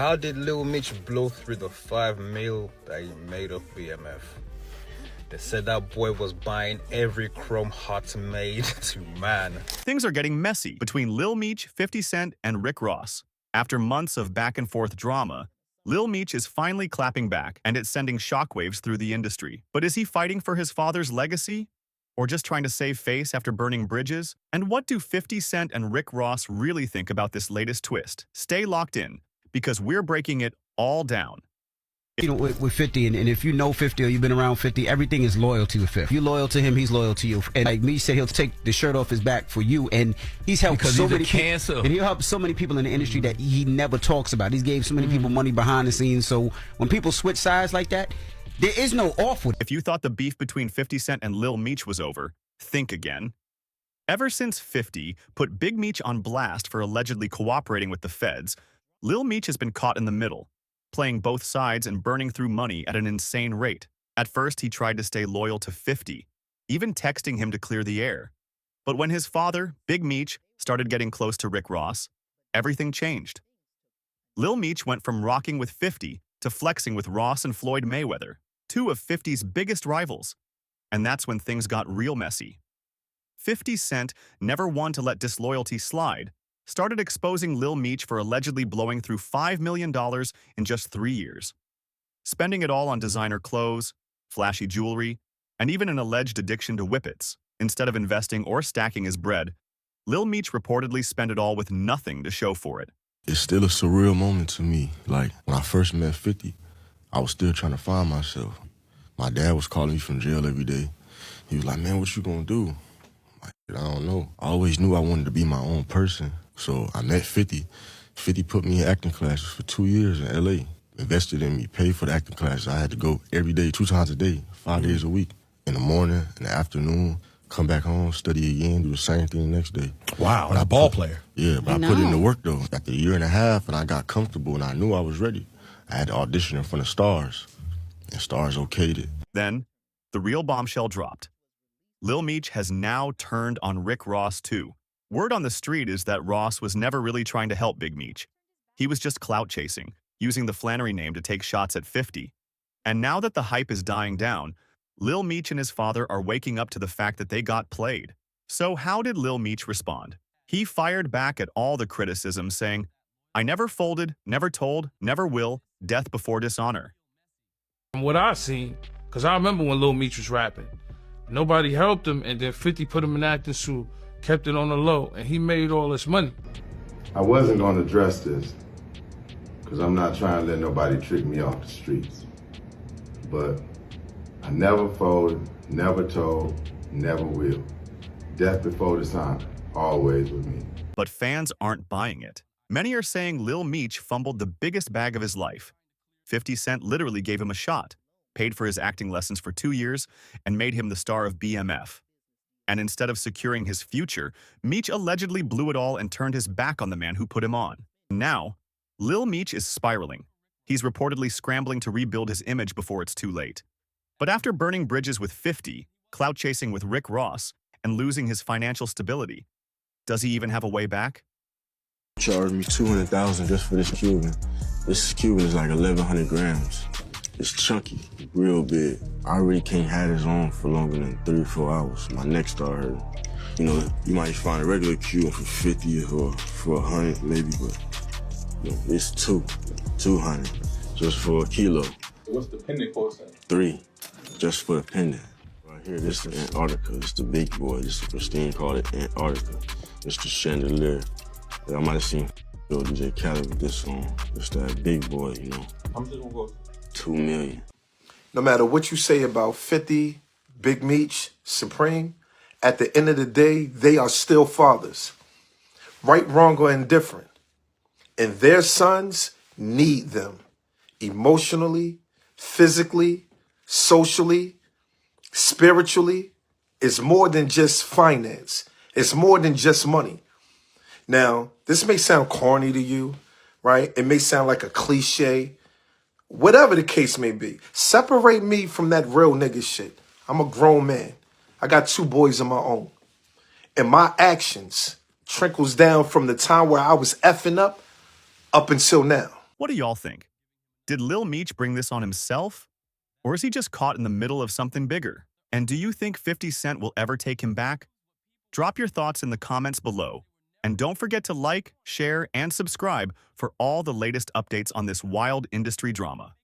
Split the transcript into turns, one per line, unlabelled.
how did Lil Meech blow through the 5 mil that he made off BMF? They said that boy was buying every chrome heart made to man.
Things are getting messy between Lil Meech, 50 Cent, and Rick Ross. After months of back-and-forth drama, Lil Meech is finally clapping back, and it's sending shockwaves through the industry. But is he fighting for his father's legacy? Or just trying to save face after burning bridges? And what do 50 Cent and Rick Ross really think about this latest twist? Stay locked in, because we're breaking it all down.
You know, with 50, and if you know 50 or you've been around 50, everything is loyalty with 50. You're loyal to him, he's loyal to you. And like Meech said, he'll take the shirt off his back for you, and he's helped
because
so
he's
many
a cancer.
people, and he'll help so many people in the industry that he never talks about. He's gave so many people money behind the scenes. So when people switch sides like that, there is no off with it.
If you thought the beef between 50 Cent and Lil Meech was over, think again. Ever since 50 put Big Meech on blast for allegedly cooperating with the feds, Lil Meech has been caught in the middle, playing both sides and burning through money at an insane rate. At first, he tried to stay loyal to 50, even texting him to clear the air. But when his father, Big Meech, started getting close to Rick Ross, everything changed. Lil Meech went from rocking with 50 to flexing with Ross and Floyd Mayweather, two of 50's biggest rivals. And that's when things got real messy. 50 Cent, never one to let disloyalty slide, started exposing Lil Meech for allegedly blowing through $5 million in just 3 years. Spending it all on designer clothes, flashy jewelry, and even an alleged addiction to whippets. Instead of investing or stacking his bread, Lil Meech reportedly spent it all with nothing to show for it.
It's still a surreal moment to me. Like, when I first met 50, I was still trying to find myself. My dad was calling me from jail every day. He was like, man, what you gonna do? I'm like, I don't know. I always knew I wanted to be my own person. So I met 50. 50 put me in acting classes for 2 years in L.A., invested in me, paid for the acting classes. I had to go every day, 2 times a day, 5 days a week. In the morning, in the afternoon, come back home, study again, do the same thing the next day.
Wow, a ball player.
Yeah, but I put in the work, though. After a year and a half, and I got comfortable, and I knew I was ready. I had to audition in front of stars, and stars okayed it.
Then, the real bombshell dropped. Lil Meech has now turned on Rick Ross, too. Word on the street is that Ross was never really trying to help Big Meech. He was just clout chasing, using the Flannery name to take shots at 50. And now that the hype is dying down, Lil Meech and his father are waking up to the fact that they got played. So how did Lil Meech respond? He fired back at all the criticism, saying, "I never folded, never told, never will, death before dishonor."
From what I seen, because I remember when Lil Meech was rapping, nobody helped him, and then 50 put him in acting school, kept it on the low, and he made all this money.
I wasn't going to address this because I'm not trying to let nobody trick me off the streets. But I never folded, never told, never will. Death before dishonor, always with me.
But fans aren't buying it. Many are saying Lil Meech fumbled the biggest bag of his life. 50 Cent literally gave him a shot, paid for his acting lessons for 2 years, and made him the star of BMF. And instead of securing his future, Meech allegedly blew it all and turned his back on the man who put him on. Now, Lil Meech is spiraling. He's reportedly scrambling to rebuild his image before it's too late. But after burning bridges with 50, clout chasing with Rick Ross, and losing his financial stability, does he even have a way back?
Charged me $200,000 just for this Cuban. This Cuban is like 1,100 grams. It's chunky, real big. I really can't have this on for longer than 3 or 4 hours. My neck started hurting. You know, you might find a regular Cuban for 50 or for 100 maybe, but you know, it's 200 just for a kilo.
What's the pendant cost?
3 just for the pendant. Right here, this is Antarctica. It's the big boy. This is Christine called it Antarctica. It's the chandelier. I might have seen DJ Khaled with this song. It's that big boy, you know.
How much is it gonna cost?
$2 million.
No matter what you say about 50, Big Meech, Supreme, at the end of the day, they are still fathers. Right, wrong, or indifferent. And their sons need them emotionally, physically, socially, spiritually. It's more than just finance. It's more than just money. Now, this may sound corny to you, right? It may sound like a cliche. Whatever the case may be, separate me from that real nigga shit. I'm a grown man. I got 2 boys of my own. And my actions trickles down from the time where I was effing up until now.
What do y'all think? Did Lil Meech bring this on himself? Or is he just caught in the middle of something bigger? And do you think 50 Cent will ever take him back? Drop your thoughts in the comments below. And don't forget to like, share, and subscribe for all the latest updates on this wild industry drama.